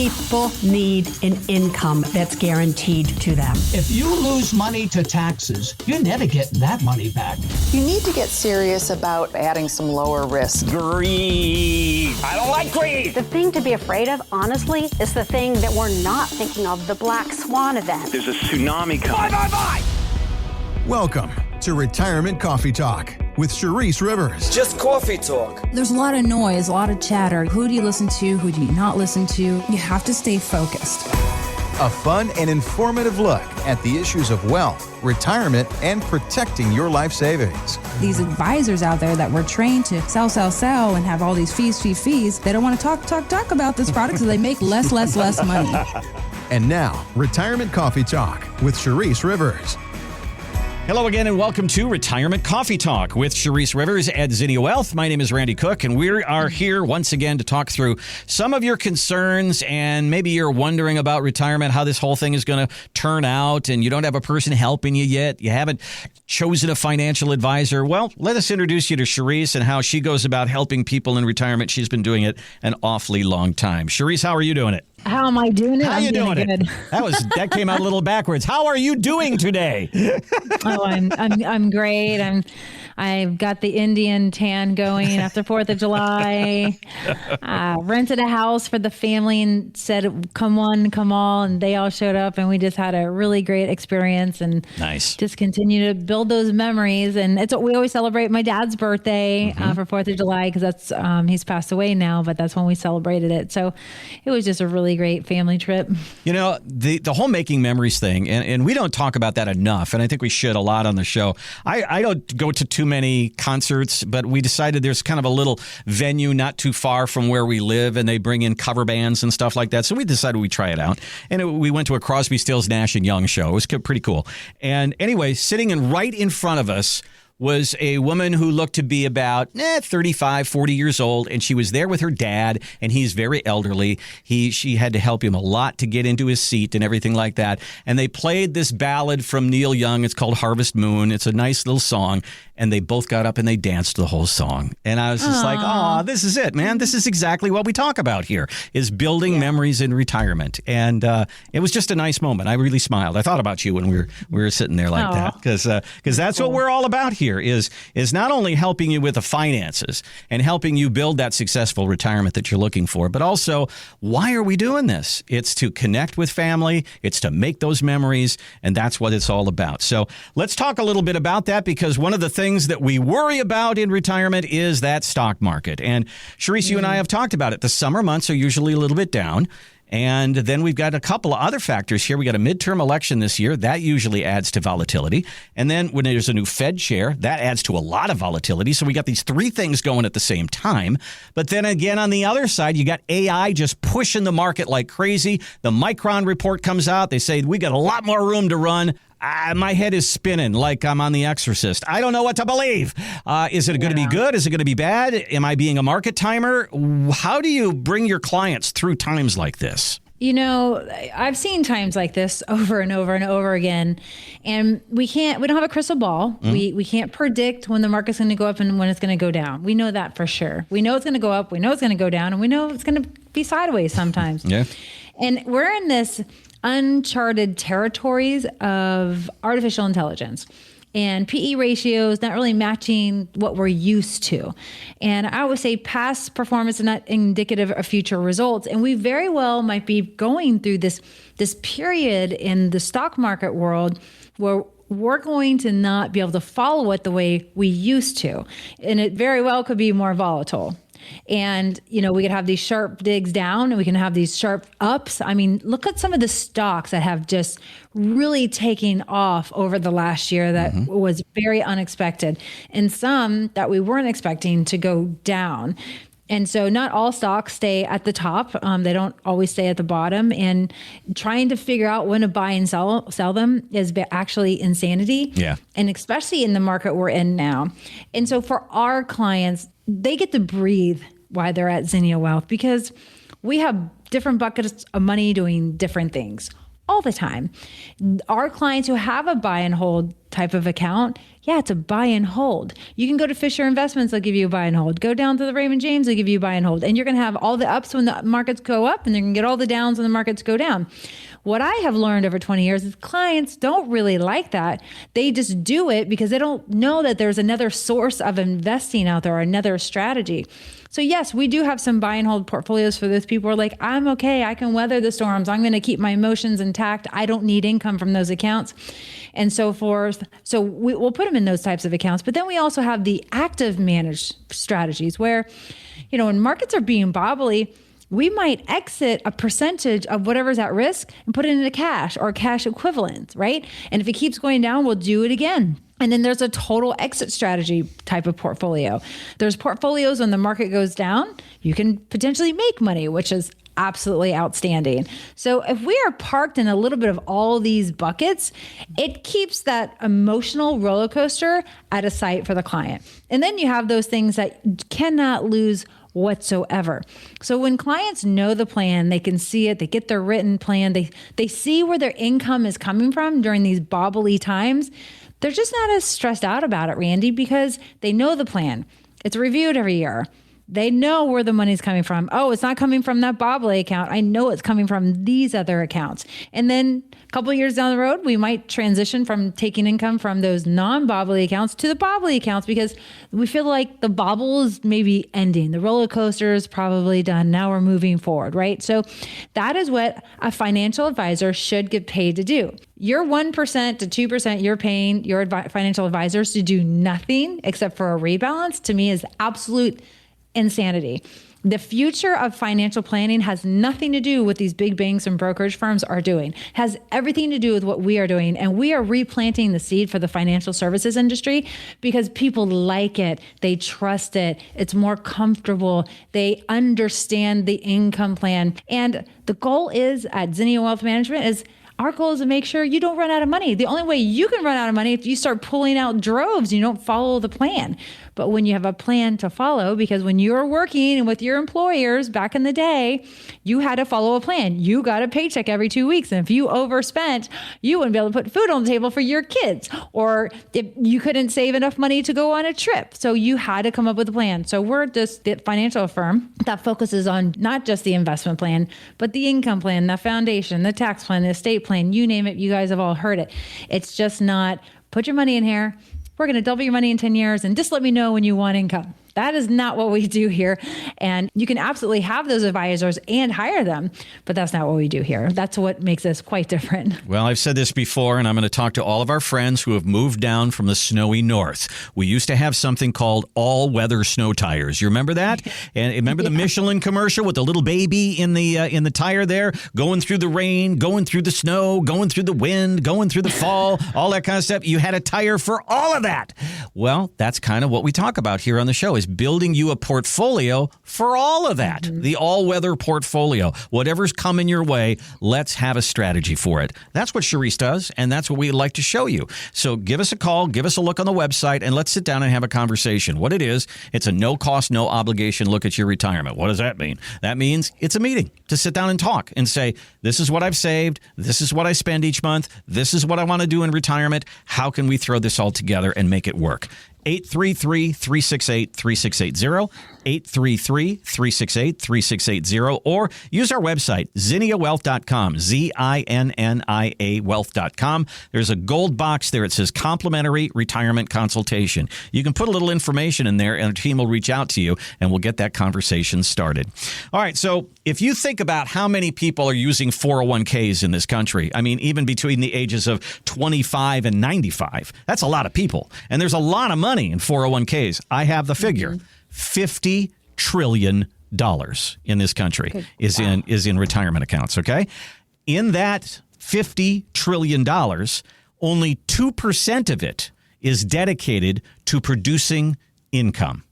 People need an income that's guaranteed to them. If you lose money to taxes, you're never getting that money back. You need to get serious about adding some lower risk. Greed. I don't like greed. The thing to be afraid of, honestly, is the thing that we're not thinking of, the black swan event. There's a tsunami coming. Bye. Welcome to Retirement Coffee Talk with Charisse Rivers. Just coffee talk. There's a lot of noise, a lot of chatter. Who do you listen to? Who do you not listen to? You have to stay focused. A fun and informative look at the issues of wealth, retirement, and protecting your life savings. These advisors out there that were trained to sell, and have all these fees. They don't want to talk about this product, so they make less money. And now, Retirement Coffee Talk with Charisse Rivers. Hello again, and welcome to Retirement Coffee Talk with Charisse Rivers at Zinnia Wealth. My name is Randy Cook, and we are here once again to talk through some of your concerns, and maybe you're wondering about retirement, how this whole thing is going to turn out, and you don't have a person helping you yet. You haven't chosen a financial advisor. Well, let us introduce you to Charisse and how she goes about helping people in retirement. She's been doing it an awfully long time. Charisse, how are you doing it? How am I doing it? How are you doing it? That came out a little backwards. How are you doing today? Oh, I'm great. I've got the Indian tan going after 4th of July. Rented a house for the family and said, come one, come all. And they all showed up and we just had a really great experience and nice. Just continue to build those memories. And it's we always celebrate my dad's birthday for 4th of July because that's he's passed away now, but that's when we celebrated it. So it was just a really great family trip. You know, the whole making memories thing, and we don't talk about that enough, and I think we should a lot on the show. I don't go to too many concerts, but we decided there's kind of a little venue not too far from where we live, and they bring in cover bands and stuff like that. So we decided we'd try it out. And we went to a Crosby, Stills, Nash & Young show. It was pretty cool. And anyway, sitting right in front of us was a woman who looked to be about 35, 40 years old, and she was there with her dad, and he's very elderly. She had to help him a lot to get into his seat and everything like that. And they played this ballad from Neil Young. It's called Harvest Moon. It's a nice little song. And they both got up and they danced the whole song. And I was just like, oh, this is it, man. This is exactly what we talk about here, is building memories in retirement. And it was just a nice moment. I really smiled. I thought about you when we were sitting there like that, because that's what we're all about here, is not only helping you with the finances and helping you build that successful retirement that you're looking for, but also, why are we doing this? It's to connect with family. It's to make those memories. And that's what it's all about. So let's talk a little bit about that, because one of the things that we worry about in retirement is that stock market. And Charisse, you and I have talked about it. The summer months are usually a little bit down. And then we've got a couple of other factors here. We got a midterm election this year. That usually adds to volatility. And then when there's a new Fed chair, that adds to a lot of volatility. So we got these three things going at the same time. But then again, on the other side, you got AI just pushing the market like crazy. The Micron report comes out. They say we got a lot more room to run. My head is spinning like I'm on The Exorcist. I don't know what to believe. Is it going to be good? Is it going to be bad? Am I being a market timer? How do you bring your clients through times like this? You know, I've seen times like this over and over and over again, and we don't have a crystal ball. We can't predict when the market's going to go up and when it's going to go down. We know that for sure. We know it's going to go up. We know it's going to go down, and we know it's going to be sideways sometimes. Yeah. And we're in this uncharted territories of artificial intelligence and PE ratios not really matching what we're used to. And I always say past performance is not indicative of future results. And we very well might be going through this period in the stock market world where we're going to not be able to follow it the way we used to. And it very well could be more volatile. And, you know, we could have these sharp digs down and we can have these sharp ups. I mean, look at some of the stocks that have just really taken off over the last year that was very unexpected, and some that we weren't expecting to go down. And so not all stocks stay at the top. They don't always stay at the bottom. And trying to figure out when to buy and sell them is actually insanity. Yeah. And especially in the market we're in now. And so for our clients, they get to breathe while they're at Zinnia Wealth, because we have different buckets of money doing different things all the time. Our clients who have a buy and hold type of account, yeah, it's a buy and hold. You can go to Fisher Investments, they'll give you a buy and hold. Go down to the Raymond James, they'll give you a buy and hold. And you're going to have all the ups when the markets go up, and you're going to get all the downs when the markets go down. What I have learned over 20 years is clients don't really like that. They just do it because they don't know that there's another source of investing out there or another strategy. So yes, we do have some buy and hold portfolios for those people who are like, I'm okay, I can weather the storms. I'm going to keep my emotions intact. I don't need income from those accounts and so forth. So we'll put them in those types of accounts. But then we also have the active managed strategies where, when markets are being bobbly, we might exit a percentage of whatever's at risk and put it into cash or cash equivalent, right? And if it keeps going down, we'll do it again. And then there's a total exit strategy type of portfolio. There's portfolios when the market goes down, you can potentially make money, which is absolutely outstanding. So if we are parked in a little bit of all these buckets, it keeps that emotional roller coaster out of sight for the client. And then you have those things that cannot lose whatsoever. So when clients know the plan, they can see it, they get their written plan, they see where their income is coming from during these bobbly times. They're just not as stressed out about it, Randy, because they know the plan. It's reviewed every year. They know where the money's coming from. Oh, it's not coming from that bobbly account. I know it's coming from these other accounts. And then a couple of years down the road, we might transition from taking income from those non-bobbly accounts to the bobbly accounts because we feel like the bobble is maybe ending. The roller coaster is probably done. Now we're moving forward, right? So that is what a financial advisor should get paid to do. Your 1% to 2% you're paying your financial advisors to do nothing except for a rebalance, to me, is absolute insanity. The future of financial planning has nothing to do with these big banks and brokerage firms are doing. It has everything to do with what we are doing. And we are replanting the seed for the financial services industry because people like it. They trust it. It's more comfortable. They understand the income plan. And the goal is at Zinnia Wealth Management is our goal is to make sure you don't run out of money. The only way you can run out of money is if you start pulling out droves and you don't follow the plan. But when you have a plan to follow, because when you were working with your employers back in the day, you had to follow a plan. You got a paycheck every 2 weeks. And if you overspent, you wouldn't be able to put food on the table for your kids. Or if you couldn't save enough money to go on a trip. So you had to come up with a plan. So we're just the financial firm that focuses on not just the investment plan, but the income plan, the foundation, the tax plan, the estate plan, you name it. You guys have all heard it. It's just not put your money in here. We're going to double your money in 10 years and just let me know when you want income. That is not what we do here. And you can absolutely have those advisors and hire them, but that's not what we do here. That's what makes us quite different. Well, I've said this before, and I'm going to talk to all of our friends who have moved down from the snowy north. We used to have something called all-weather snow tires. You remember that? And remember the Michelin commercial with the little baby in the tire there, going through the rain, going through the snow, going through the wind, going through the fall, all that kind of stuff. You had a tire for all of that. Well, that's kind of what we talk about here on the show, is building you a portfolio for all of that. Mm-hmm. The all-weather portfolio. Whatever's coming your way, let's have a strategy for it. That's what Charisse does, and that's what we'd like to show you. So give us a call, give us a look on the website, and let's sit down and have a conversation. What it is, it's a no-cost, no-obligation look at your retirement. What does that mean? That means it's a meeting to sit down and talk and say, this is what I've saved, this is what I spend each month, this is what I want to do in retirement. How can we throw this all together and make it work? 833-368-3680, 833-368-3680, or use our website, zinniawealth.com, ZINNIA wealth.com. There's a gold box there. It says complimentary retirement consultation. You can put a little information in there, and a team will reach out to you, and we'll get that conversation started. All right, so if you think about how many people are using 401ks in this country, I mean, even between the ages of 25 and 95, that's a lot of people. And there's a lot of money in 401ks. I have the figure. $50 trillion in this country is in retirement accounts, okay? In that $50 trillion, only 2% of it is dedicated to producing income.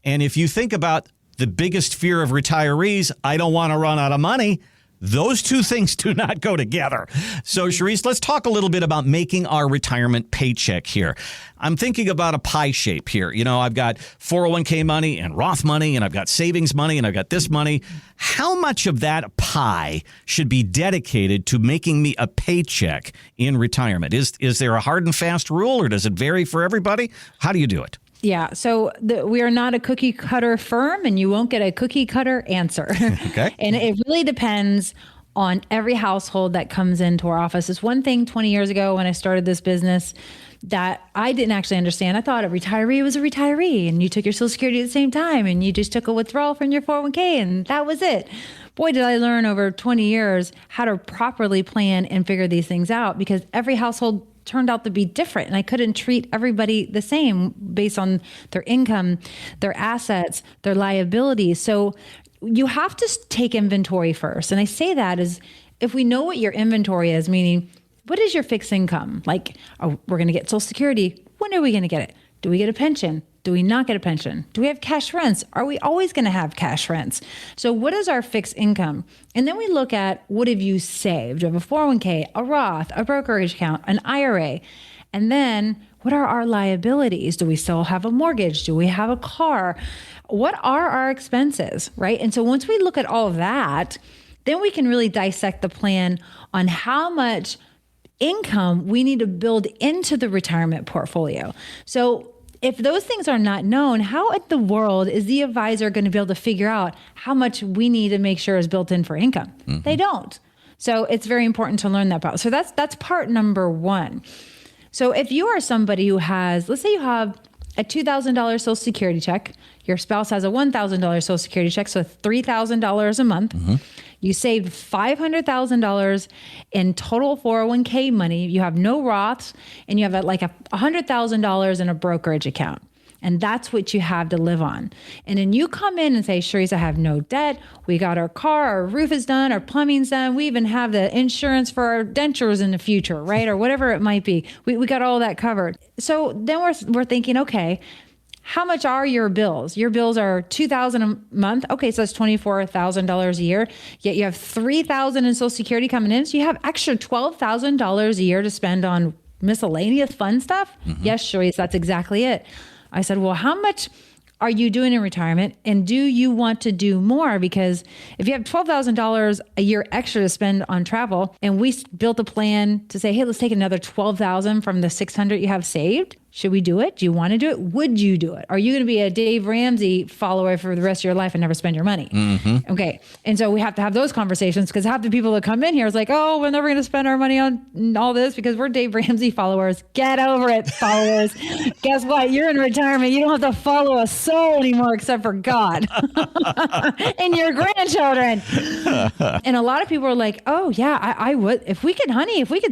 And if you think about the biggest fear of retirees, I don't want to run out of money, Those two things do not go together. So, Charisse, let's talk a little bit about making our retirement paycheck here. I'm thinking about a pie shape here. You know, I've got 401k money and Roth money, and I've got savings money, and I've got this money. How much of that pie should be dedicated to making me a paycheck in retirement? Is there a hard and fast rule, or does it vary for everybody? How do you do it? Yeah, so we are not a cookie cutter firm, and you won't get a cookie cutter answer. Okay. And it really depends on every household that comes into our office. It's one thing 20 years ago when I started this business that I didn't actually understand. I thought a retiree was a retiree, and you took your Social Security at the same time, and you just took a withdrawal from your 401k, and that was it. Boy, did I learn over 20 years how to properly plan and figure these things out, because every household turned out to be different, and I couldn't treat everybody the same based on their income, their assets, their liabilities. So you have to take inventory first. And I say that is, if we know what your inventory is, meaning what is your fixed income? Like, oh, we're going to get Social Security. When are we going to get it? Do we get a pension? Do we not get a pension? Do we have cash rents? Are we always going to have cash rents? So what is our fixed income? And then we look at, what have you saved? Do you have a 401k, a Roth, a brokerage account, an IRA? And then what are our liabilities? Do we still have a mortgage? Do we have a car? What are our expenses, right? And so once we look at all of that, then we can really dissect the plan on how much income we need to build into the retirement portfolio. So if those things are not known, how in the world is the advisor going to be able to figure out how much we need to make sure is built in for income? Mm-hmm. They don't. So it's very important to learn that part. So that's part number one. So if you are somebody who has, let's say you have a $2,000 Social Security check, your spouse has a $1,000 Social Security check, so $3,000 a month. Mm-hmm. You saved $500,000 in total 401k money. You have no Roths, and you have like $100,000 in a brokerage account. And that's what you have to live on. And then you come in and say, Charisse, I have no debt. We got our car, our roof is done, our plumbing's done. We even have the insurance for our dentures in the future, right? Or whatever it might be. We got all that covered. So then we're thinking, okay, how much are your bills? Your bills are $2,000 a month. Okay, so that's $24,000 a year. Yet you have $3,000 in Social Security coming in. So you have extra $12,000 a year to spend on miscellaneous fun stuff. Mm-hmm. Yes, Charisse, that's exactly it. I said, well, how much are you doing in retirement? And do you want to do more? Because if you have $12,000 a year extra to spend on travel, and we built a plan to say, hey, let's take another $12,000 from the $600 you have saved. Should we do it? Do you want to do it? Would you do it? Are you going to be a Dave Ramsey follower for the rest of your life and never spend your money? Mm-hmm. Okay. And so we have to have those conversations, because half the people that come in here is like, oh, we're never going to spend our money on all this because we're Dave Ramsey followers. Get over it, followers. Guess what? You're in retirement. You don't have to follow a soul anymore except for God and your grandchildren. And a lot of people are like, oh yeah, I would. If we could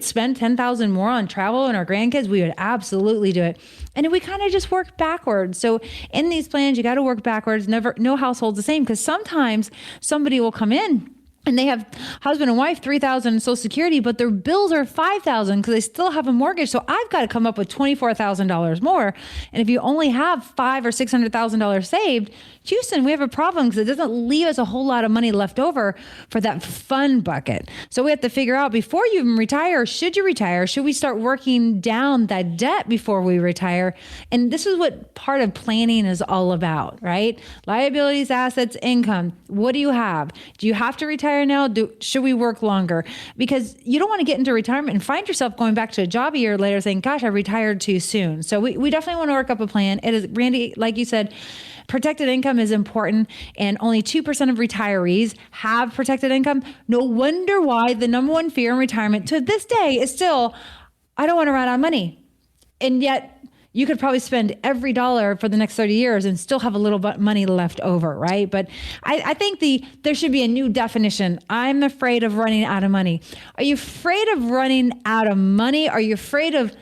spend $10,000 more on travel and our grandkids, we would absolutely do it. And we kind of just work backwards. So in these plans, you got to work backwards. No household's the same, because sometimes somebody will come in and they have husband and wife, $3,000 in Social Security, but their bills are $5,000 because they still have a mortgage. So I've got to come up with $24,000 more. And if you only have $500,000 or $600,000 saved, Houston, we have a problem, because it doesn't leave us a whole lot of money left over for that fun bucket. So we have to figure out, before you even retire, should you retire? Should we start working down that debt before we retire? And this is what part of planning is all about, right? Liabilities, assets, income. What do you have? Do you have to retire now? Should we work longer? Because you don't want to get into retirement and find yourself going back to a job a year later saying, gosh, I retired too soon. So we definitely want to work up a plan. It is, Randy, like you said, protected income is important, and only 2% of retirees have protected income. No wonder why the number one fear in retirement to this day is still, I don't want to run out of money. And yet you could probably spend every dollar for the next 30 years and still have a little bit money left over, right? But I think there should be a new definition. I'm afraid of running out of money. Are you afraid of running out of money? Are you afraid of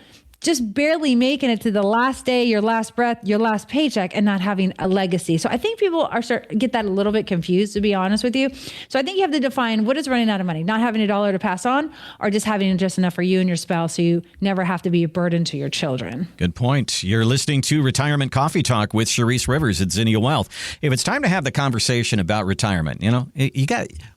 just barely making it to the last day, your last breath, your last paycheck, and not having a legacy? So I think people get that a little bit confused, to be honest with you. So I think you have to define, what is running out of money? Not having a dollar to pass on, or just having just enough for you and your spouse so you never have to be a burden to your children. Good point. You're listening to Retirement Coffee Talk with Charisse Rivers at Zinnia Wealth. If it's time to have the conversation about retirement,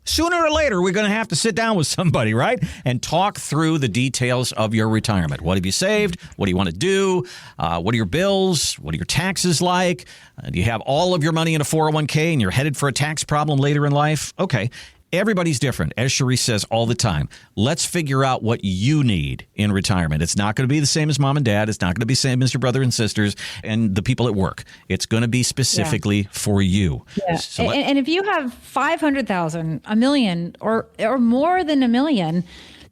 Sooner or later, we're going to have to sit down with somebody, right? And talk through the details of your retirement. What have you saved? What do you want to do? What are your bills? What are your taxes like? Do you have all of your money in a 401k and you're headed for a tax problem later in life? Okay. Everybody's different, as Charisse says all the time. Let's figure out what you need in retirement. It's not going to be the same as mom and dad. It's not going to be the same as your brother and sisters and the people at work. It's going to be specifically for you. Yeah. So and if you have 500,000, a million, or more than a million,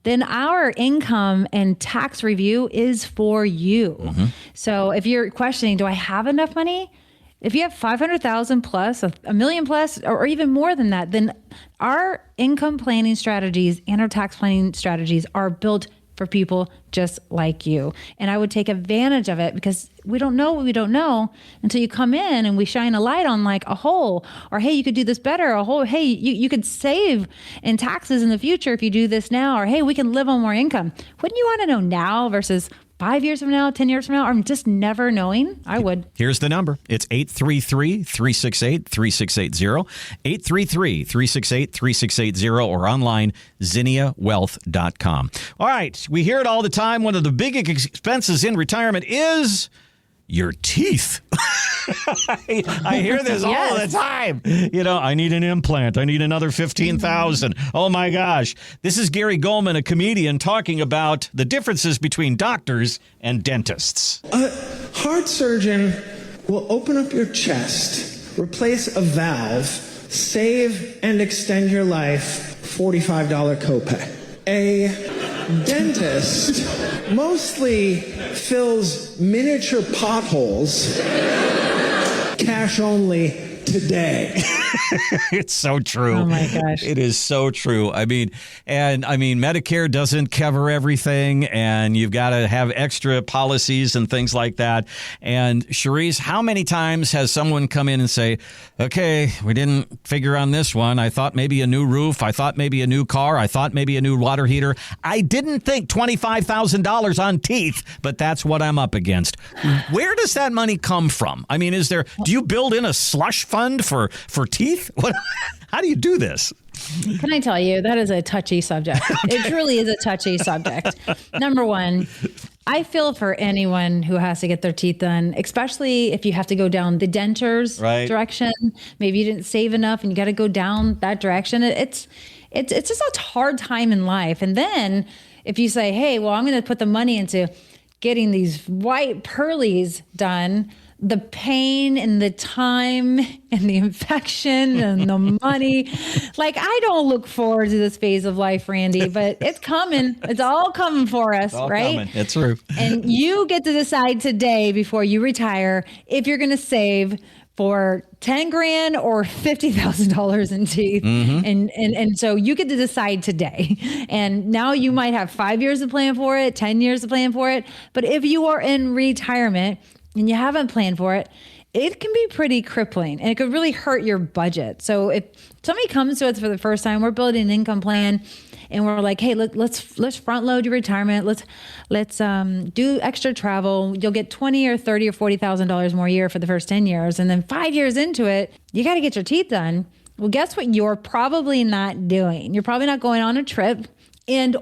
then our income and tax review is for you. Mm-hmm. So if you're questioning, do I have enough money? If you have 500,000 plus, a million plus, or even more than that, then our income planning strategies and our tax planning strategies are built for people just like you. And I would take advantage of it because we don't know what we don't know until you come in and we shine a light on like a hole, or, hey, you could do this better. A hole, hey, you could save in taxes in the future if you do this now, or, hey, we can live on more income. Wouldn't you want to know now versus 5 years from now, 10 years from now, or just never knowing? I would. Here's the number. It's 833-368-3680, 833-368-3680, or online, ZinniaWealth.com. All right. We hear it all the time. One of the big expenses in retirement is your teeth. I hear this all the time. You know, I need an implant. I need another $15,000. Oh my gosh. This is Gary Goldman, a comedian, talking about the differences between doctors and dentists. A heart surgeon will open up your chest, replace a valve, save and extend your life, $45 copay. A dentist mostly fills miniature potholes, cash only today. It's so true. Oh my gosh. It is so true. I mean, Medicare doesn't cover everything, and you've got to have extra policies and things like that. And Charisse, how many times has someone come in and say, okay, we didn't figure on this one. I thought maybe a new roof. I thought maybe a new car. I thought maybe a new water heater. I didn't think $25,000 on teeth, but that's what I'm up against. Where does that money come from? I mean, do you build in a slush fund for teeth? How do you do this? Can I tell you, that is a touchy subject. It truly is a touchy subject. Number one, I feel for anyone who has to get their teeth done, especially if you have to go down the dentures direction. Maybe you didn't save enough and you got to go down that direction. It's just a hard time in life. And then if you say, hey, well, I'm going to put the money into getting these white pearlies done, the pain and the time and the infection and the money. Like, I don't look forward to this phase of life, Randy, but it's coming. It's all coming for us, right? Coming. It's true. And you get to decide today before you retire if you're going to save for 10 grand or $50,000 in teeth. Mm-hmm. And so you get to decide today. And now you might have 5 years to plan for it, 10 years to plan for it. But if you are in retirement and you haven't planned for it, it can be pretty crippling and it could really hurt your budget. So if somebody comes to us for the first time, we're building an income plan and we're like, hey, let's front load your retirement. Let's do extra travel. You'll get $20 or $30 or $40,000 more a year for the first 10 years. And then 5 years into it, you got to get your teeth done. Well, guess what? You're probably not doing. You're probably not going on a trip.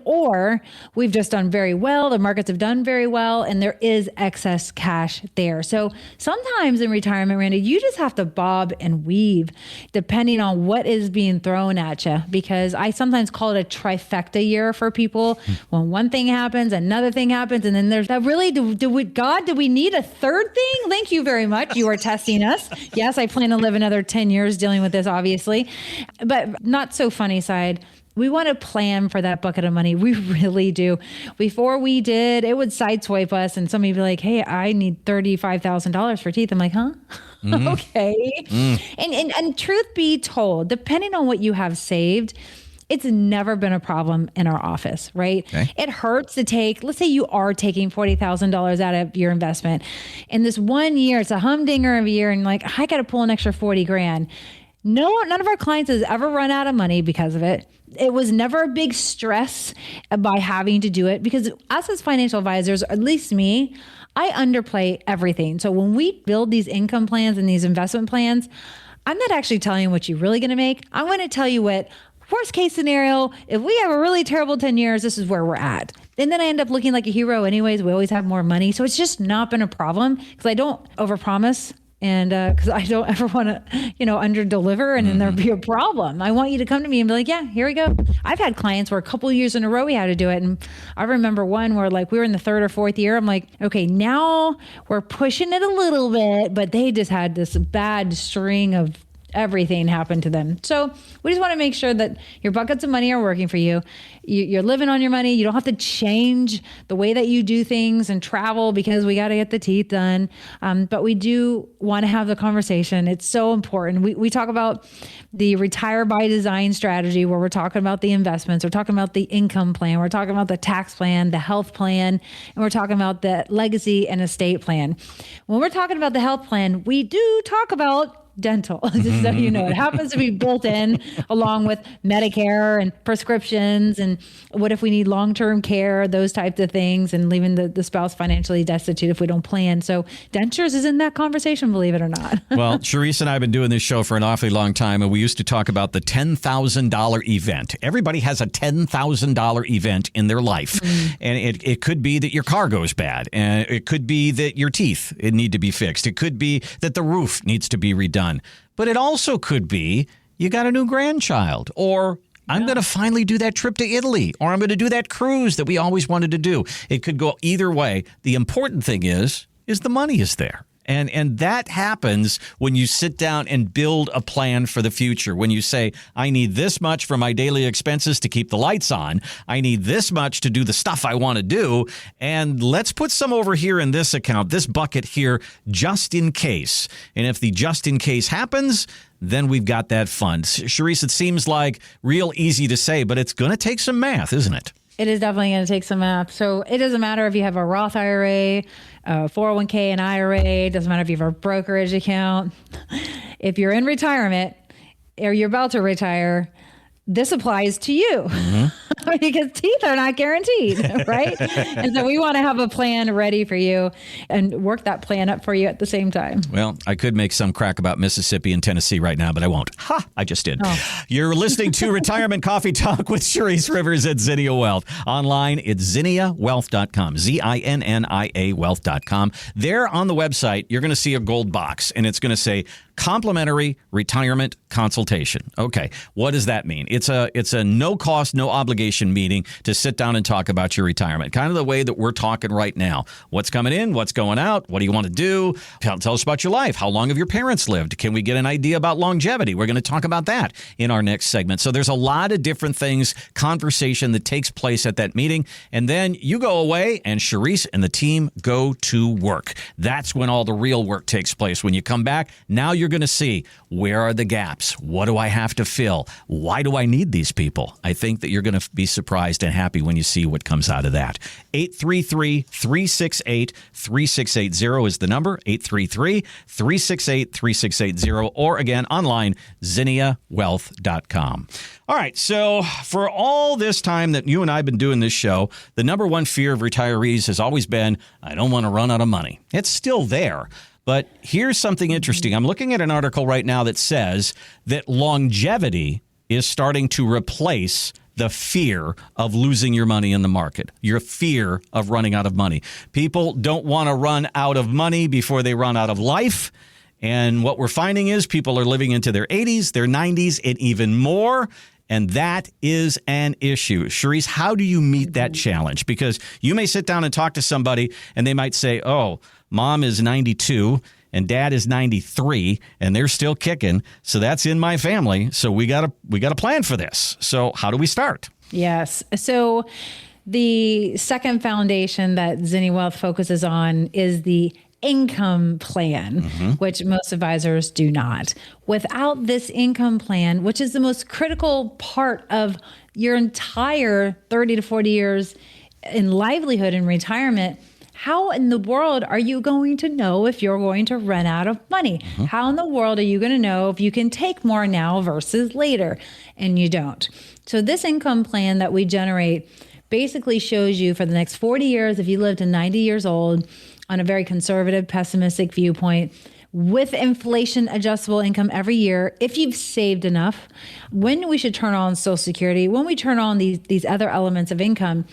Or we've just done very well. The markets have done very well, and there is excess cash there. So sometimes in retirement, Randy, you just have to bob and weave depending on what is being thrown at you. Because I sometimes call it a trifecta year for people. When one thing happens, another thing happens, and then there's that. Really, do we need a third thing? Thank you very much. You are testing us. Yes, I plan to live another 10 years dealing with this, obviously, but not so funny side. We want to plan for that bucket of money. We really do. Before we did, it would sideswipe us and somebody would be like, hey, I need $35,000 for teeth. I'm like, huh? Mm-hmm. Okay. Mm. And truth be told, depending on what you have saved, it's never been a problem in our office, right? Okay. It hurts to take, let's say you are taking $40,000 out of your investment. And this 1 year, it's a humdinger of a year. And like, I got to pull an extra 40 grand. No, none of our clients has ever run out of money because of it. It was never a big stress by having to do it because us as financial advisors, at least me, I underplay everything. So when we build these income plans and these investment plans, I'm not actually telling you what you're really going to make. I'm going to tell you what worst case scenario, if we have a really terrible 10 years, this is where we're at. And then I end up looking like a hero anyways. We always have more money. So it's just not been a problem because I don't overpromise. And because I don't ever want to, under deliver and then there'll be a problem. I want you to come to me and be like, yeah, here we go. I've had clients where a couple of years in a row we had to do it. And I remember one where like we were in the third or fourth year. I'm like, okay, now we're pushing it a little bit, but they just had this bad string of everything happened to them. So we just want to make sure that your buckets of money are working for you. You're living on your money. You don't have to change the way that you do things and travel because we got to get the teeth done. But we do want to have the conversation. It's so important. We talk about the retire by design strategy where we're talking about the investments. We're talking about the income plan. We're talking about the tax plan, the health plan, and we're talking about the legacy and estate plan. When we're talking about the health plan, we do talk about dental, just so you know. It happens to be built in along with Medicare and prescriptions and what if we need long-term care, those types of things, and leaving the spouse financially destitute if we don't plan. So dentures is in that conversation, believe it or not. Well, Charisse and I have been doing this show for an awfully long time, and we used to talk about the $10,000 event. Everybody has a $10,000 event in their life. And it could be that your car goes bad, and it could be that your teeth need to be fixed. It could be that the roof needs to be redone. But it also could be you got a new grandchild, or I'm going to finally do that trip to Italy, or I'm going to do that cruise that we always wanted to do. It could go either way. The important thing is the money is there. And that happens when you sit down and build a plan for the future. When you say, I need this much for my daily expenses to keep the lights on. I need this much to do the stuff I want to do. And let's put some over here in this account, this bucket here, just in case. And if the just in case happens, then we've got that fund. Charisse, it seems like real easy to say, but it's going to take some math, isn't it? It is definitely going to take some math. So it doesn't matter if you have a Roth IRA, a 401k, an IRA. It doesn't matter if you have a brokerage account. If you're in retirement or you're about to retire, this applies to you because teeth are not guaranteed, right? And so we want to have a plan ready for you and work that plan up for you at the same time. Well, I could make some crack about Mississippi and Tennessee right now, but I won't. Ha! I just did. Oh. You're listening to Retirement Coffee Talk with Charisse Rivers at Zinnia Wealth. Online, it's zinniawealth.com, ZINNIA wealth.com. There on the website, you're going to see a gold box, and it's going to say complimentary retirement consultation. Okay, what does that mean? It's a no cost, no obligation meeting to sit down and talk about your retirement. Kind of the way that we're talking right now. What's coming in? What's going out? What do you want to do? Tell us about your life. How long have your parents lived? Can we get an idea about longevity? We're going to talk about that in our next segment. So there's a lot of different things, conversation that takes place at that meeting. And then you go away and Charisse and the team go to work. That's when all the real work takes place. When you come back, now you're going to see where are the gaps? What do I have to fill? Why do I need these people? I think that you're going to be surprised and happy when you see what comes out of that. 833-368-3680 is the number. 833-368-3680. Or again, online, zinniawealth.com. All right. So for all this time that you and I have been doing this show, the number one fear of retirees has always been, I don't want to run out of money. It's still there. But here's something interesting. I'm looking at an article right now that says that longevity is starting to replace the fear of losing your money in the market, your fear of running out of money. People don't want to run out of money before they run out of life. And what we're finding is people are living into their 80s, their 90s, and even more. And that is an issue. Charisse, how do you meet that challenge? Because you may sit down and talk to somebody and they might say, oh, mom is 92 and dad is 93 and they're still kicking. So that's in my family. So we got to plan for this. So how do we start? Yes. So the second foundation that Zinnia Wealth focuses on is the income plan, which most advisors do not. Without this income plan, which is the most critical part of your entire 30 to 40 years in livelihood and retirement, how in the world are you going to know if you're going to run out of money? How in the world are you going to know if you can take more now versus later? And you don't. So this income plan that we generate basically shows you for the next 40 years, if you live to 90 years old, on a very conservative, pessimistic viewpoint, with inflation adjustable income every year, if you've saved enough, when we should turn on Social Security, when we turn on these other elements of income.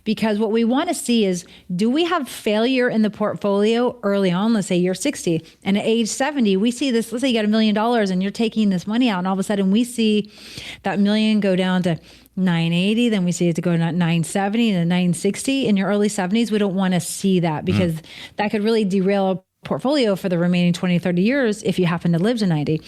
Because what we want to see is, do we have failure in the portfolio early on? Let's say you're 60 and at age 70, we see this, let's say you got $1 million and you're taking this money out, and all of a sudden we see that million go down to 980, then we see it to go to 970 and 960 in your early 70s. We don't want to see that, because that could really derail a portfolio for the remaining 20, 30 years if you happen to live to 90.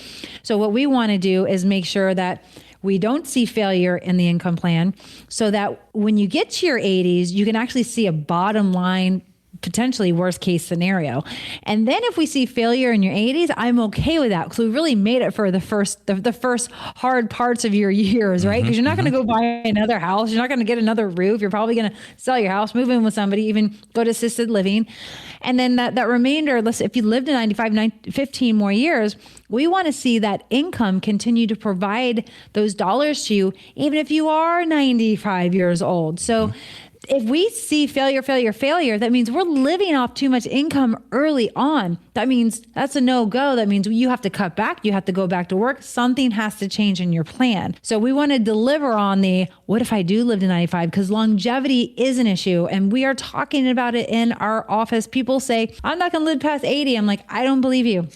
So what we want to do is make sure that we don't see failure in the income plan, so that when you get to your 80s, you can actually see a bottom line, potentially worst case scenario. And then if we see failure in your 80s, I'm okay with that, because we really made it for the first hard parts of your years, right? Because you're not going to go buy another house. You're not going to get another roof. You're probably going to sell your house, move in with somebody, even go to assisted living. And then that remainder, if you lived to 95, 15 more years, we want to see that income continue to provide those dollars to you, even if you are 95 years old. So if we see failure, that means we're living off too much income early on. That means that's a no-go. That means you have to cut back. You have to go back to work. Something has to change in your plan. So we want to deliver on the, what if I do live to 95? Because longevity is an issue. And we are talking about it in our office. People say, I'm not going to live past 80. I'm like, I don't believe you.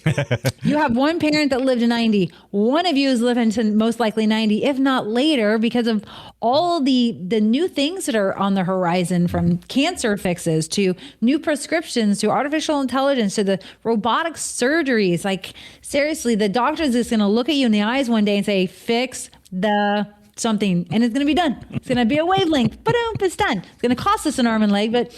You have one parent that lived to 90. One of you is living to most likely 90, if not later, because of all the new things that are on the horizon, from cancer fixes to new prescriptions to artificial intelligence to the robotic surgeries. Like, seriously, the doctor is just going to look at you in the eyes one day and say, fix the something, and it's going to be done. It's going to be a wavelength, but it's done. It's going to cost us an arm and leg. But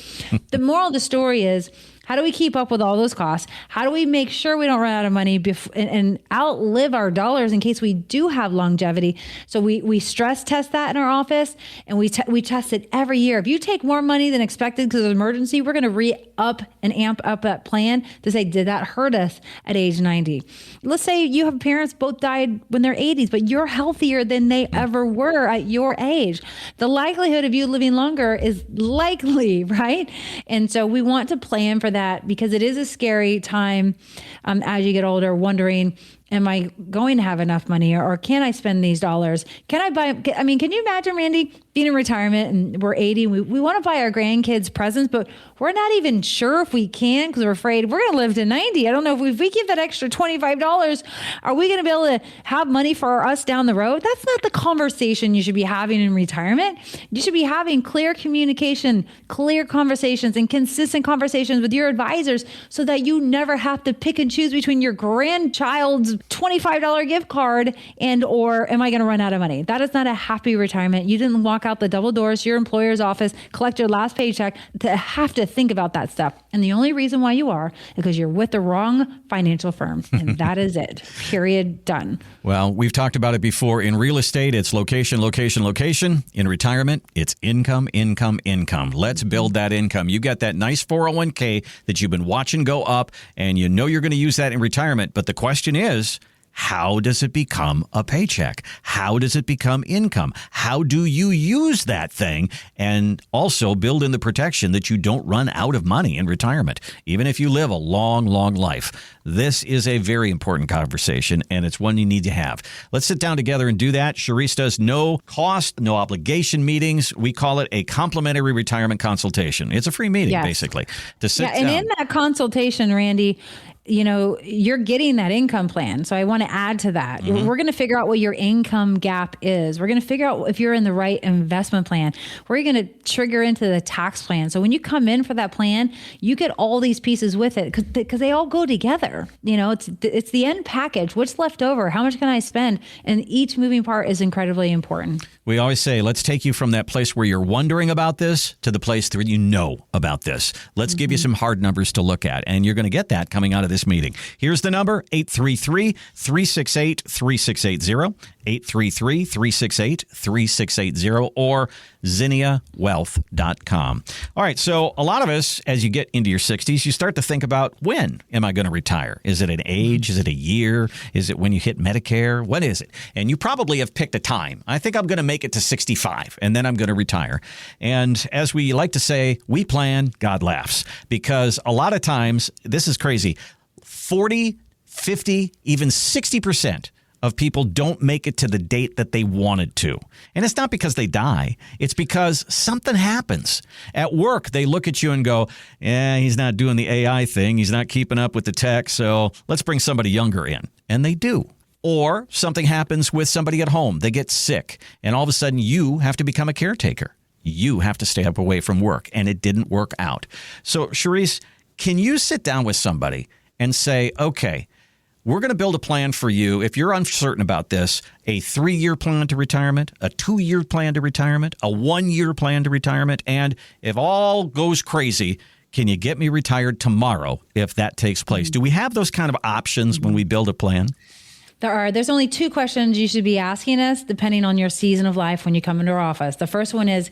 the moral of the story is, how do we keep up with all those costs? How do we make sure we don't run out of money and outlive our dollars in case we do have longevity? So we stress test that in our office, and we test it every year. If you take more money than expected because of an emergency, we're going to re-up and amp up that plan to say, did that hurt us at age 90? Let's say you have parents both died when they're 80s, but you're healthier than they ever were at your age. The likelihood of you living longer is likely, right? And so we want to plan for that, because it is a scary time as you get older, wondering, am I going to have enough money, or can I spend these dollars? Can I buy? I mean, can you imagine, Randy, being in retirement and we're 80, we want to buy our grandkids presents, but we're not even sure if we can, because we're afraid we're going to live to 90. I don't know if we give that extra $25, are we going to be able to have money for us down the road? That's not the conversation you should be having in retirement. You should be having clear communication, clear conversations, and consistent conversations with your advisors, so that you never have to pick and choose between your grandchild's $25 gift card or am I going to run out of money? That is not a happy retirement. You didn't walk out the double doors to your employer's office, collect your last paycheck to have to think about that stuff. And the only reason why you are is because you're with the wrong financial firm. And that is it. Period. Done. Well, we've talked about it before. In real estate, it's location, location, location. In retirement, it's income, income, income. Let's build that income. You got that nice 401k that you've been watching go up, and you know you're going to use that in retirement. But the question is, how does it become a paycheck? How does it become income? How do you use that thing and also build in the protection that you don't run out of money in retirement, even if you live a long, long life? This is a very important conversation, and it's one you need to have. Let's sit down together and do that. Charisse does no cost, no obligation meetings. We call it a complimentary retirement consultation. It's a free meeting, basically, to sit down. And in that consultation, Randy, you know, you're getting that income plan. So I want to add to that. Mm-hmm. We're going to figure out what your income gap is. We're going to figure out if you're in the right investment plan. We're going to trigger into the tax plan. So when you come in for that plan, you get all these pieces with it because they all go together. You know, it's the end package. What's left over? How much can I spend? And each moving part is incredibly important. We always say, let's take you from that place where you're wondering about this to the place where you know about this. Let's give you some hard numbers to look at, and you're going to get that coming out of this meeting. Here's the number, 833-368-3680, 833-368-3680, or zinniawealth.com. All right, so a lot of us, as you get into your 60s, you start to think about, when am I going to retire? Is it an age? Is it a year? Is it when you hit Medicare? What is it? And you probably have picked a time. I think I'm going to make it to 65, and then I'm going to retire. And as we like to say, we plan, God laughs. Because a lot of times, this is crazy, 40, 50, even 60% of people don't make it to the date that they wanted to. And it's not because they die. It's because something happens. At work, they look at you and go, yeah, he's not doing the AI thing. He's not keeping up with the tech. So let's bring somebody younger in. And they do. Or something happens with somebody at home. They get sick. And all of a sudden, you have to become a caretaker. You have to stay up away from work. And it didn't work out. So, Charisse, can you sit down with somebody and say, okay, we're going to build a plan for you. If you're uncertain about this, a 3-year plan to retirement, a 2-year plan to retirement, a 1-year plan to retirement, and if all goes crazy, can you get me retired tomorrow if that takes place? Do we have those kind of options when we build a plan? There's only 2 questions you should be asking us depending on your season of life when you come into our office. The first one is,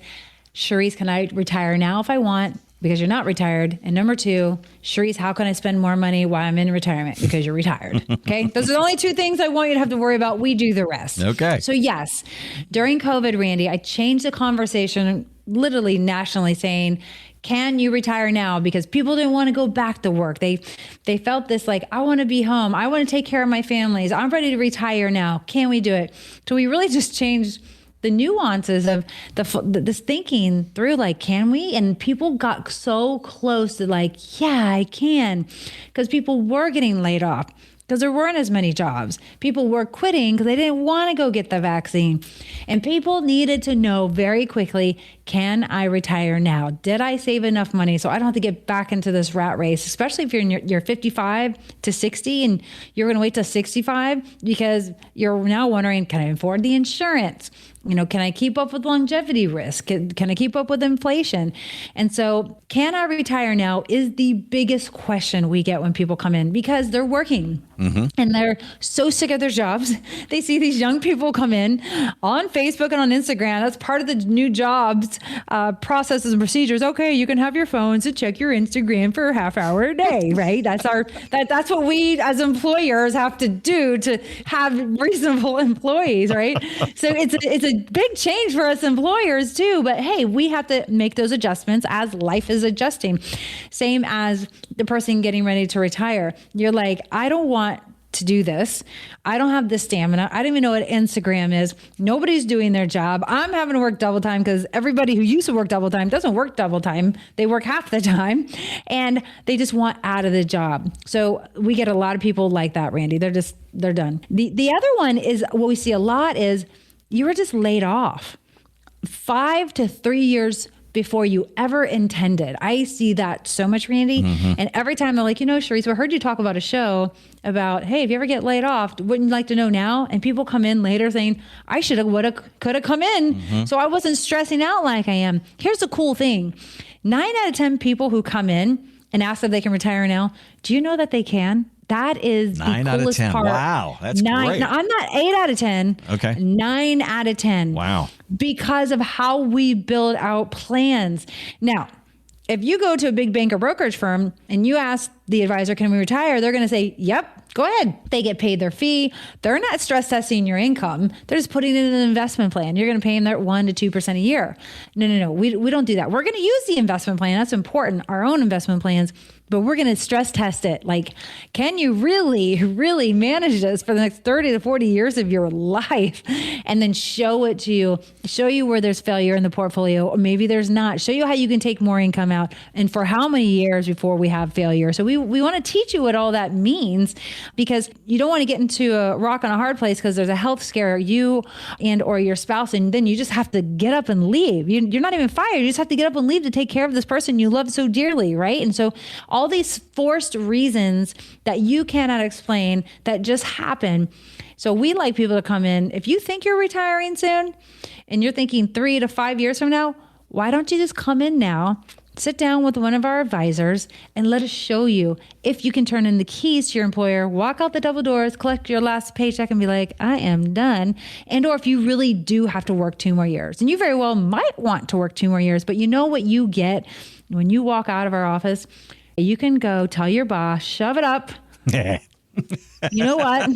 Charisse, can I retire now if I want? Because you're not retired. And number 2, Charisse, how can I spend more money while I'm in retirement? Because you're retired. Okay. Those are the only 2 things I want you to have to worry about. We do the rest. Okay. So yes, during COVID, Randy, I changed the conversation literally nationally saying, can you retire now? Because people didn't want to go back to work. They felt this like, I want to be home. I want to take care of my families. I'm ready to retire now. Can we do it? So we really just changed the nuances of this thinking through, like, can we? And people got so close to like, yeah, I can. Because people were getting laid off because there weren't as many jobs. People were quitting because they didn't want to go get the vaccine. And people needed to know very quickly, can I retire now? Did I save enough money so I don't have to get back into this rat race, especially if you're 55 to 60 and you're going to wait till 65 because you're now wondering, can I afford the insurance? Can I keep up with longevity risk? Can I keep up with inflation? And so, can I retire now is the biggest question we get when people come in because they're working and they're so sick of their jobs. They see these young people come in on Facebook and on Instagram. That's part of the new jobs processes and procedures. Okay, you can have your phones to check your Instagram for a half hour a day, right? That's what we as employers have to do to have reasonable employees, right? So it's a big change for us employers too, but hey, we have to make those adjustments as life is adjusting. Same as the person getting ready to retire. You're like, I don't want to do this. I don't have the stamina. I don't even know what Instagram is. Nobody's doing their job. I'm having to work double time because everybody who used to work double time doesn't work double time. They work half the time and they just want out of the job. So we get a lot of people like that, Randy. They're done. The other one is what we see a lot is you were just laid off 5 to 3 years before you ever intended. I see that so much, Randy. And every time they're like, Charisse, we heard you talk about a show about, hey, if you ever get laid off, wouldn't you like to know now? And people come in later saying, I should have, would have, could have come in. So I wasn't stressing out like I am. Here's the cool thing. 9 out of 10 people who come in and ask if they can retire now, do you know that they can? That is the 9 out of coolest 10. part. Wow, that's 9, great. No, I'm not 8 out of 10. Okay. 9 out of 10. Wow. Because of how we build out plans. Now, if you go to a big bank or brokerage firm and you ask the advisor, can we retire? They're going to say, yep, go ahead. They get paid their fee. They're not stress testing your income. They're just putting it in an investment plan. You're going to pay them that 1 to 2% a year. No. We don't do that. We're going to use the investment plan. That's important. Our own investment plans. But we're going to stress test it. Like, can you really, really manage this for the next 30 to 40 years of your life? And then show it to you, show you where there's failure in the portfolio, or maybe there's not. Show you how you can take more income out and for how many years before we have failure. So we want to teach you what all that means because you don't want to get into a rock on a hard place because there's a health scare, you and or your spouse, and then you just have to get up and leave. You're not even fired. You just have to get up and leave to take care of this person you love so dearly, right? And so all these forced reasons that you cannot explain that just happen. So we like people to come in. If you think you're retiring soon and you're thinking 3 to 5 years from now, why don't you just come in now, sit down with one of our advisors and let us show you if you can turn in the keys to your employer, walk out the double doors, collect your last paycheck and be like, I am done. And or if you really do have to work 2 more years, and you very well might want to work 2 more years, but you know what you get when you walk out of our office? You can go tell your boss, shove it up. You know what?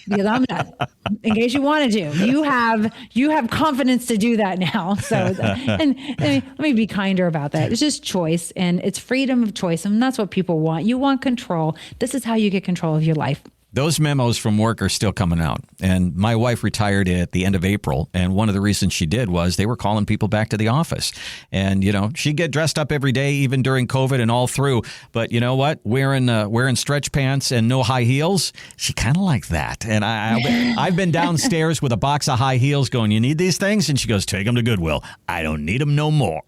Because I'm not. In case you wanted to, you have confidence to do that now. So, and let me be kinder about that. It's just choice, and it's freedom of choice, and that's what people want. You want control. This is how you get control of your life. Those memos from work are still coming out. And my wife retired at the end of April. And one of the reasons she did was they were calling people back to the office. And, you know, she'd get dressed up every day, even during COVID and all through. But you know what? Wearing stretch pants and no high heels, she kind of liked that. And I've been downstairs with a box of high heels going, you need these things? And she goes, take them to Goodwill. I don't need them no more.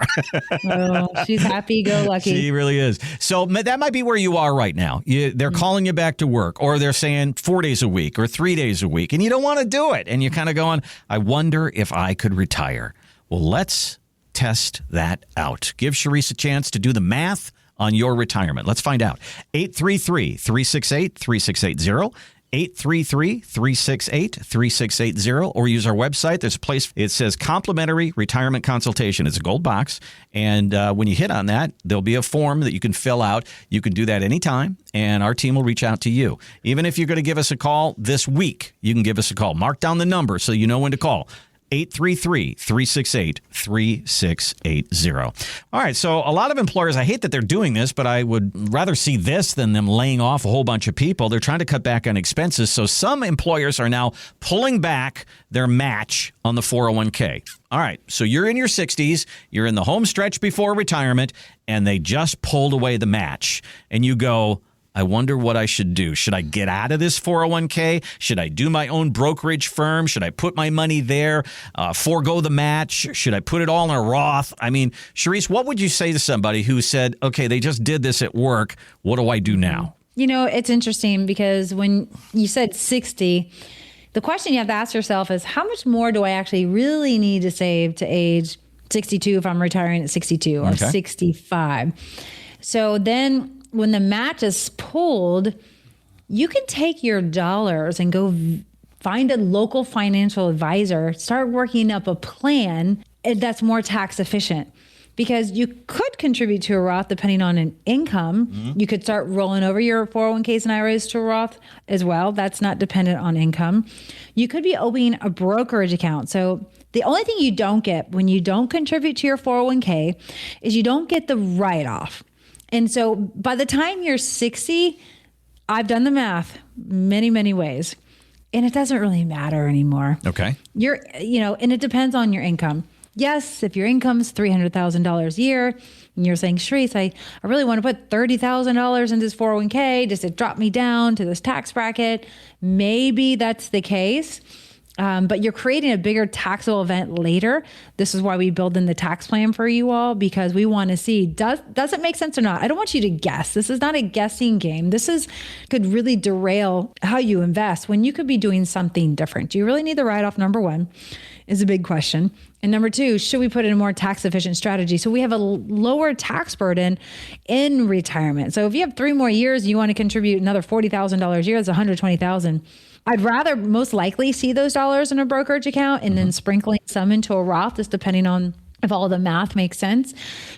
Oh, she's happy-go-lucky. She really is. So that might be where you are right now. They're calling you back to work, or they're saying 4 days a week or 3 days a week, and you don't want to do it. And you're kind of going, I wonder if I could retire. Well, let's test that out. Give Charisse a chance to do the math on your retirement. Let's find out. 833-368-3680. 833-368-3680, or use our website. There's a place, it says complimentary retirement consultation. It's a gold box. And when you hit on that, there'll be a form that you can fill out. You can do that anytime, and our team will reach out to you. Even if you're going to give us a call this week, you can give us a call. Mark down the number so you know when to call. 833-368-3680. All right, so a lot of employers, I hate that they're doing this, but I would rather see this than them laying off a whole bunch of people. They're trying to cut back on expenses, so some employers are now pulling back their match on the 401k. All right, so you're in your 60s, you're in the home stretch before retirement, and they just pulled away the match. And you go, I wonder what I should do. Should I get out of this 401k? Should I do my own brokerage firm? Should I put my money there, forego the match? Should I put it all in a Roth? I mean, Charisse, what would you say to somebody who said, okay, they just did this at work. What do I do now? You know, it's interesting because when you said 60, the question you have to ask yourself is, how much more do I actually really need to save to age 62 if I'm retiring at 62 or 65? So then when the match is pulled, you can take your dollars and go find a local financial advisor, start working up a plan that's more tax efficient. Because you could contribute to a Roth depending on an income. Mm-hmm. You could start rolling over your 401ks and IRAs to a Roth as well. That's not dependent on income. You could be opening a brokerage account. So the only thing you don't get when you don't contribute to your 401k is you don't get the write-off. And so by the time you're 60, I've done the math many, many ways, and it doesn't really matter anymore. Okay. And it depends on your income. Yes, if your income's $300,000 a year, and you're saying, Charisse, I really want to put $30,000 into this 401k just to drop me down to this tax bracket. Maybe that's the case. But you're creating a bigger taxable event later. This is why we build in the tax plan for you all, because we want to see, does it make sense or not? I don't want you to guess. This is not a guessing game. Could really derail how you invest when you could be doing something different. Do you really need the write-off? Number one is a big question. And number two, should we put in a more tax efficient strategy so we have a lower tax burden in retirement? So if you have 3 more years, you want to contribute another $40,000 a year, that's $120,000. I'd rather most likely see those dollars in a brokerage account and then sprinkling some into a Roth, just depending on if all the math makes sense.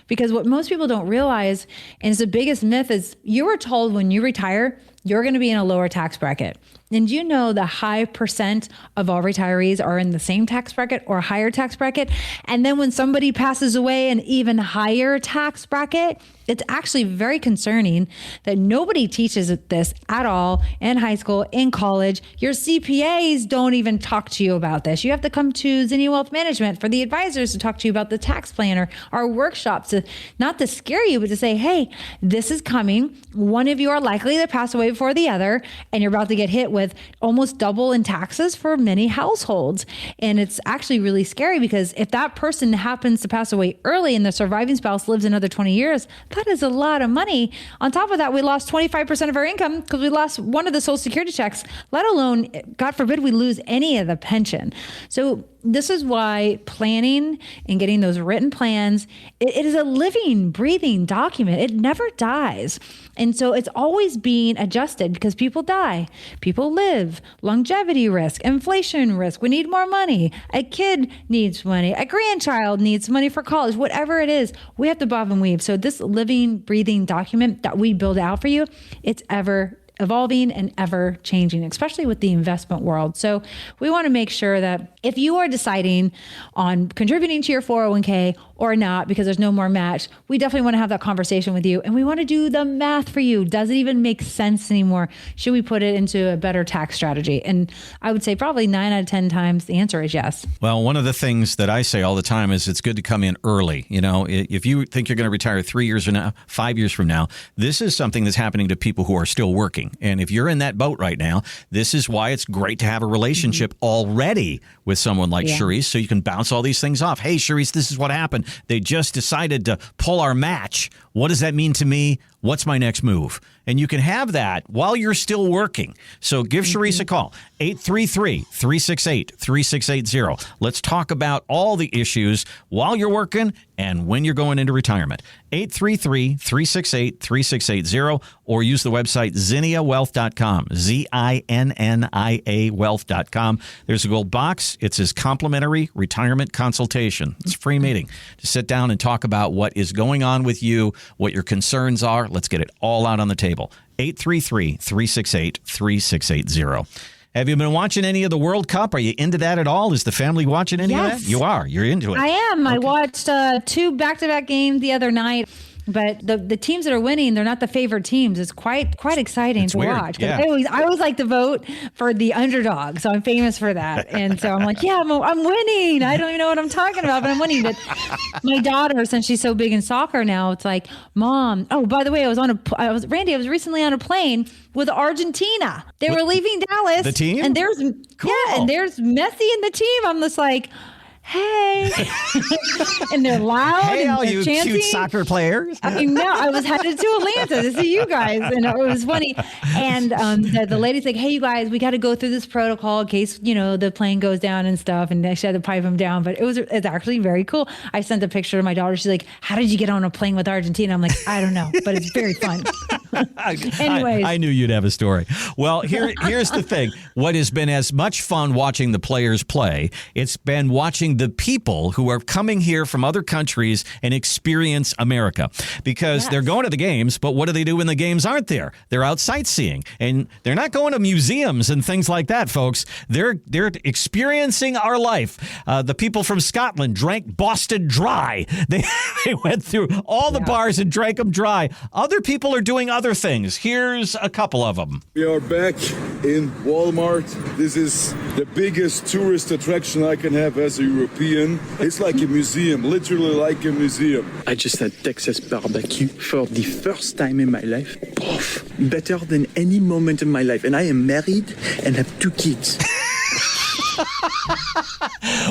Because what most people don't realize, and it's the biggest myth, is you were told when you retire, you're going to be in a lower tax bracket. And you know the high percent of all retirees are in the same tax bracket or higher tax bracket. And then when somebody passes away an even higher tax bracket, it's actually very concerning that nobody teaches this at all in high school, in college. Your CPAs don't even talk to you about this. You have to come to Zinnia Wealth Management for the advisors to talk to you about the tax plan or our workshops, not to scare you, but to say, hey, this is coming. One of you are likely to pass away before the other, and you're about to get hit with almost double in taxes for many households. And it's actually really scary, because if that person happens to pass away early and the surviving spouse lives another 20 years, that is a lot of money. On top of that, we lost 25% of our income because we lost one of the Social Security checks, let alone, God forbid, we lose any of the pension. So this is why planning and getting those written plans, it is a living, breathing document. It never dies. And so it's always being adjusted because people die, people live, longevity risk, inflation risk. We need more money. A kid needs money. A grandchild needs money for college. Whatever it is, we have to bob and weave. So this living, breathing document that we build out for you, it's ever evolving and ever changing, especially with the investment world. So we want to make sure that if you are deciding on contributing to your 401k or not, because there's no more match, we definitely want to have that conversation with you. And we want to do the math for you. Does it even make sense anymore? Should we put it into a better tax strategy? And I would say probably 9 out of 10 times the answer is yes. Well, one of the things that I say all the time is it's good to come in early. You know, if you think you're going to retire 3 years from now, 5 years from now, this is something that's happening to people who are still working. And if you're in that boat right now, this is why it's great to have a relationship already with someone like Charisse, so you can bounce all these things off. Hey, Charisse, this is what happened. They just decided to pull our match. What does that mean to me? What's my next move? And you can have that while you're still working. So give Charisse a call, 833-368-3680. Let's talk about all the issues while you're working and when you're going into retirement. 833-368-3680, or use the website ZinniaWealth.com, ZINNIA Wealth.com. There's a gold box. It says complimentary retirement consultation. It's a free meeting to sit down and talk about what is going on with you, what your concerns are. Let's get it all out on the table. 833-368-3680. Have you been watching any of the World Cup? Are you into that at all? Is the family watching any of that? You are. You're into it. I am. Okay. I watched 2 back-to-back games the other night. But the teams that are winning, they're not the favorite teams. It's quite exciting to watch. Yeah. I always like to vote for the underdog, so I'm famous for that. And so I'm like, I'm winning. I don't even know what I'm talking about, but I'm winning. But my daughter, since she's so big in soccer now, it's like, Mom. Oh, by the way, I was recently on a plane with Argentina. They were leaving Dallas. The team? And there's and there's Messi in the team. I'm just like, hey, and they're loud. Hey, and all they're you chanting. cute soccer players. I mean, no, I was headed to Atlanta to see you guys, and it was funny. And the lady's like, hey, you guys, we got to go through this protocol in case, the plane goes down and stuff, and she had to pipe them down. But it's actually very cool. I sent a picture to my daughter. She's like, how did you get on a plane with Argentina? I'm like, I don't know, but it's very fun. Anyways. I knew you'd have a story. Well, here's the thing. What has been as much fun watching the players play, it's been watching the people who are coming here from other countries and experience America, because they're going to the games, but what do they do when the games aren't there? They're out sightseeing, and they're not going to museums and things like that, folks. They're experiencing our life. The people from Scotland drank Boston dry. They went through all the bars and drank them dry. Other people are doing other things. Here's a couple of them. We are back in Walmart. This is the biggest tourist attraction I can have as a European. It's like a museum, literally like a museum. I just had Texas barbecue for the first time in my life. Oof, better than any moment in my life. And I am married and have 2 kids.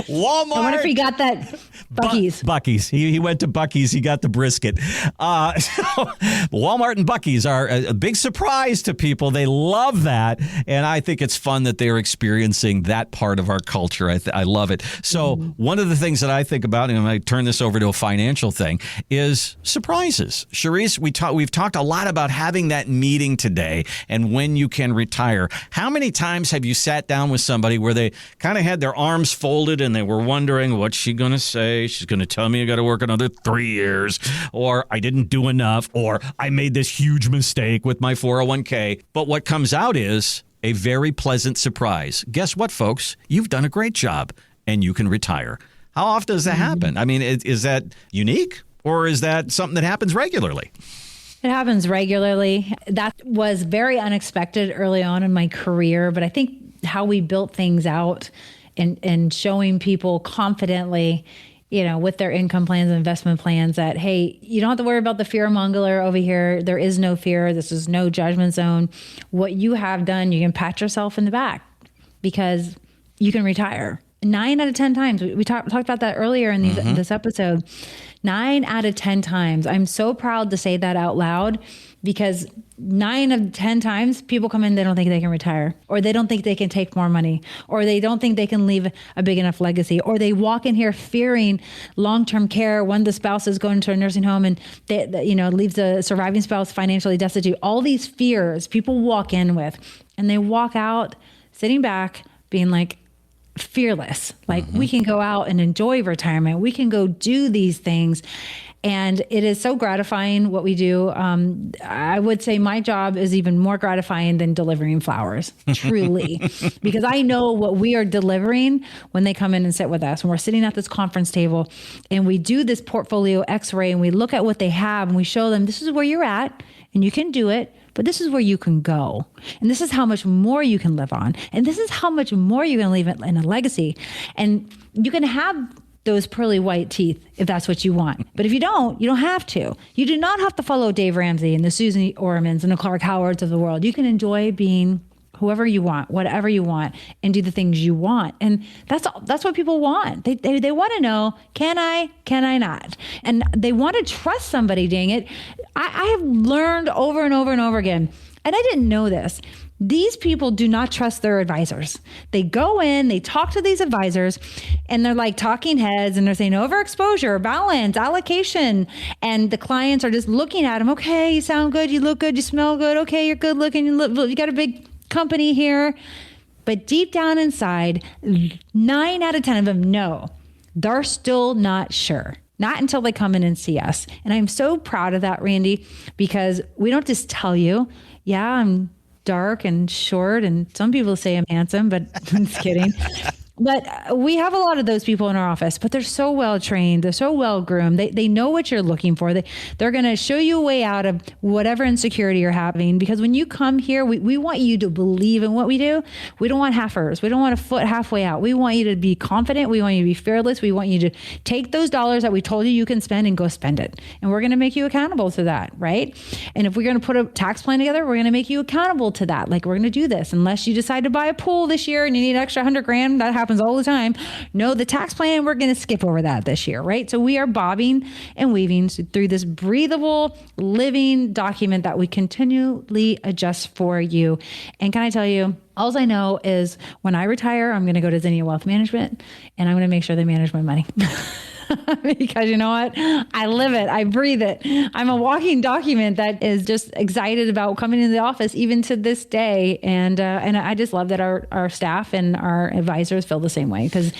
Walmart. I wonder if he got that Buc-ee's. Buc-ee's. He went to Buc-ee's. He got the brisket. Walmart and Buc-ee's are a big surprise to people. They love that. And I think it's fun that they're experiencing that part of our culture. I love it. So one of the things that I think about, and I turn this over to a financial thing, is surprises. Charisse, we've talked a lot about having that meeting today and when you can retire. How many times have you sat down with somebody where they kind of had their arms folded and they were wondering, what's she going to say? She's going to tell me I got to work another 3 years, or I didn't do enough, or I made this huge mistake with my 401k. But what comes out is a very pleasant surprise. Guess what, folks? You've done a great job and you can retire. How often does that happen? I mean, is that unique, or is that something that happens regularly? It happens regularly. That was very unexpected early on in my career, but I think how we built things out and showing people confidently, with their income plans and investment plans, that, hey, you don't have to worry about the fear monger over here. There is no fear. This is no judgment zone. What you have done, you can pat yourself in the back because you can retire. 9 out of 10 times. We talked about that earlier in this episode. 9 out of 10 times. I'm so proud to say that out loud, because 9 of 10 times people come in, they don't think they can retire, or they don't think they can take more money, or they don't think they can leave a big enough legacy, or they walk in here fearing long-term care when the spouse is going to a nursing home and they leaves a surviving spouse financially destitute. All these fears people walk in with, and they walk out sitting back being like, fearless. Like, we can go out and enjoy retirement. We can go do these things. And it is so gratifying what we do. I would say my job is even more gratifying than delivering flowers, truly, because I know what we are delivering when they come in and sit with us. When we're sitting at this conference table and we do this portfolio x-ray and we look at what they have and we show them, this is where you're at and you can do it, but this is where you can go. And this is how much more you can live on. And this is how much more you can leave in a legacy. And you can have those pearly white teeth if that's what you want. But if you don't have to. You do not have to follow Dave Ramsey and the Susan Ormans and the Clark Howards of the world. You can enjoy being whoever you want, whatever you want, and do the things you want. And that's what people want. They want to know, can I not? And they want to trust somebody, dang it. I have learned over and over and over again, and I didn't know this. These people do not trust their advisors. They go in, they talk to these advisors, and they're like talking heads, and they're saying overexposure, balance, allocation. And the clients are just looking at them. Okay, you sound good, you look good, you smell good. Okay, you're good looking, you got a big company here. But deep down inside, 9 out of 10 of them know they're still not sure. Not until they come in and see us. And I'm so proud of that, Randy, because we don't just tell you, yeah, I'm dark and short, and some people say I'm handsome, but I'm just kidding. But we have a lot of those people in our office, but they're so well trained. They're so well groomed. They know what you're looking for. They're going to show you a way out of whatever insecurity you're having. Because when you come here, we want you to believe in what we do. We don't want halfers. We don't want a foot halfway out. We want you to be confident. We want you to be fearless. We want you to take those dollars that we told you can spend and go spend it. And we're going to make you accountable to that, right? And if we're going to put a tax plan together, we're going to make you accountable to that. Like, we're going to do this. Unless you decide to buy a pool this year and you need an extra $100,000, that happens all the time. No, the tax plan, we're going to skip over that this year, right? So we are bobbing and weaving through this breathable, living document that we continually adjust for you. And can I tell you, all I know is when I retire, I'm going to go to Zinnia Wealth Management and I'm going to make sure they manage my money. Because you know what? I live it. I breathe it. I'm a walking document that is just excited about coming into the office even to this day. And I just love that our staff and our advisors feel the same way, because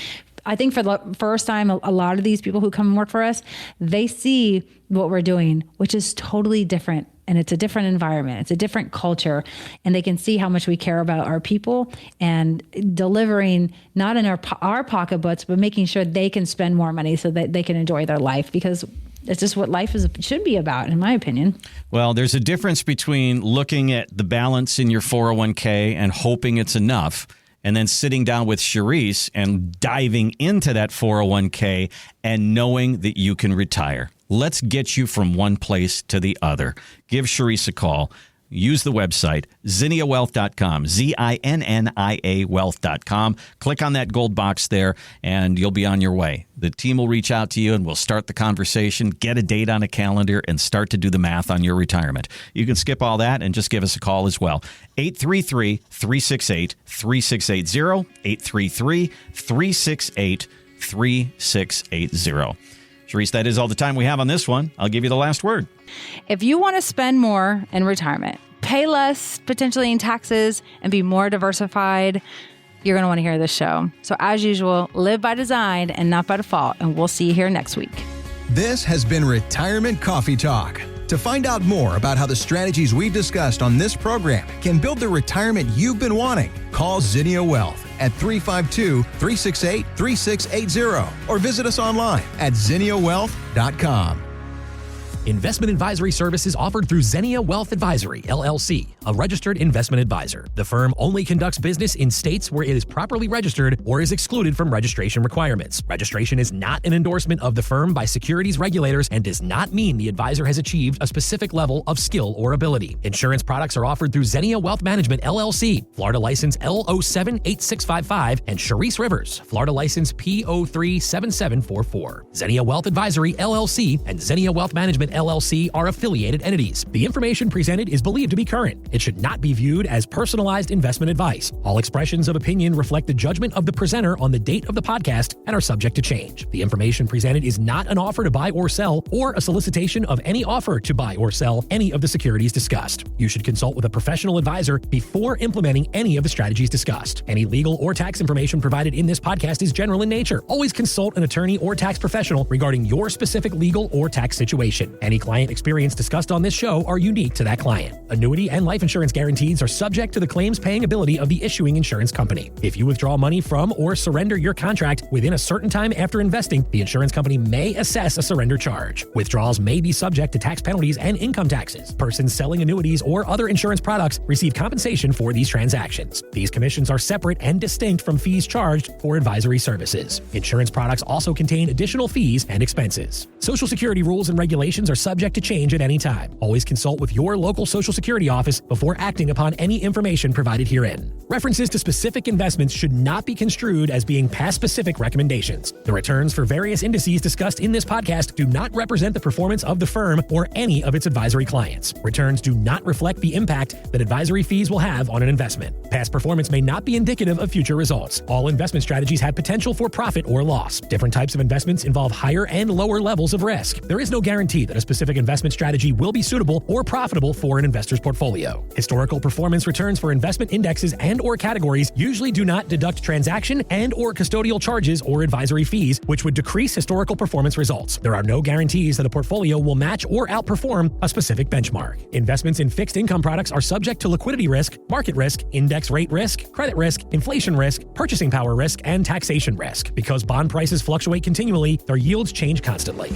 I think for the first time, a lot of these people who come and work for us, they see what we're doing, which is totally different. And it's a different environment. It's a different culture. And they can see how much we care about our people and delivering not in our pocketbooks, but making sure they can spend more money so that they can enjoy their life, because it's just what life should be about, in my opinion. Well, there's a difference between looking at the balance in your 401k and hoping it's enough, and then sitting down with Charisse and diving into that 401k and knowing that you can retire. Let's get you from one place to the other. Give Charisse a call. Use the website, zinniawealth.com, ZINNIA wealth.com. Click on that gold box there, and you'll be on your way. The team will reach out to you, and we'll start the conversation, get a date on a calendar, and start to do the math on your retirement. You can skip all that and just give us a call as well. 833-368-3680, 833-368-3680. Charisse, that is all the time we have on this one. I'll give you the last word. If you want to spend more in retirement, pay less potentially in taxes, and be more diversified, you're going to want to hear this show. So as usual, live by design and not by default, and we'll see you here next week. This has been Retirement Coffee Talk. To find out more about how the strategies we've discussed on this program can build the retirement you've been wanting, call Zinnia Wealth at 352-368-3680 or visit us online at zinniawealth.com. Investment advisory services offered through Zinnia Wealth Advisory, LLC, a registered investment advisor. The firm only conducts business in states where it is properly registered or is excluded from registration requirements. Registration is not an endorsement of the firm by securities regulators and does not mean the advisor has achieved a specific level of skill or ability. Insurance products are offered through Zinnia Wealth Management, LLC, Florida license L078655, and Charisse Rivers, Florida license P037744. Zinnia Wealth Advisory, LLC, and Zinnia Wealth Management, Unbudgeted LLC are affiliated entities. The information presented is believed to be current. It should not be viewed as personalized investment advice. All expressions of opinion reflect the judgment of the presenter on the date of the podcast and are subject to change. The information presented is not an offer to buy or sell or a solicitation of any offer to buy or sell any of the securities discussed. You should consult with a professional advisor before implementing any of the strategies discussed. Any legal or tax information provided in this podcast is general in nature. Always consult an attorney or tax professional regarding your specific legal or tax situation. Any client experience discussed on this show are unique to that client. Annuity and life insurance guarantees are subject to the claims paying ability of the issuing insurance company. If you withdraw money from or surrender your contract within a certain time after investing, the insurance company may assess a surrender charge. Withdrawals may be subject to tax penalties and income taxes. Persons selling annuities or other insurance products receive compensation for these transactions. These commissions are separate and distinct from fees charged for advisory services. Insurance products also contain additional fees and expenses. Social Security rules and regulations are subject to change at any time. Always consult with your local Social Security office before acting upon any information provided herein. References to specific investments should not be construed as being past specific recommendations. The returns for various indices discussed in this podcast do not represent the performance of the firm or any of its advisory clients. Returns do not reflect the impact that advisory fees will have on an investment. Past performance may not be indicative of future results. All investment strategies have potential for profit or loss. Different types of investments involve higher and lower levels of risk. There is no guarantee that a specific investment strategy will be suitable or profitable for an investor's portfolio. Historical performance returns for investment indexes and/or categories usually do not deduct transaction and/or custodial charges or advisory fees, which would decrease historical performance results. There are no guarantees that a portfolio will match or outperform a specific benchmark. Investments in fixed income products are subject to liquidity risk, market risk, index rate risk, credit risk, inflation risk, purchasing power risk, and taxation risk. Because bond prices fluctuate continually, their yields change constantly.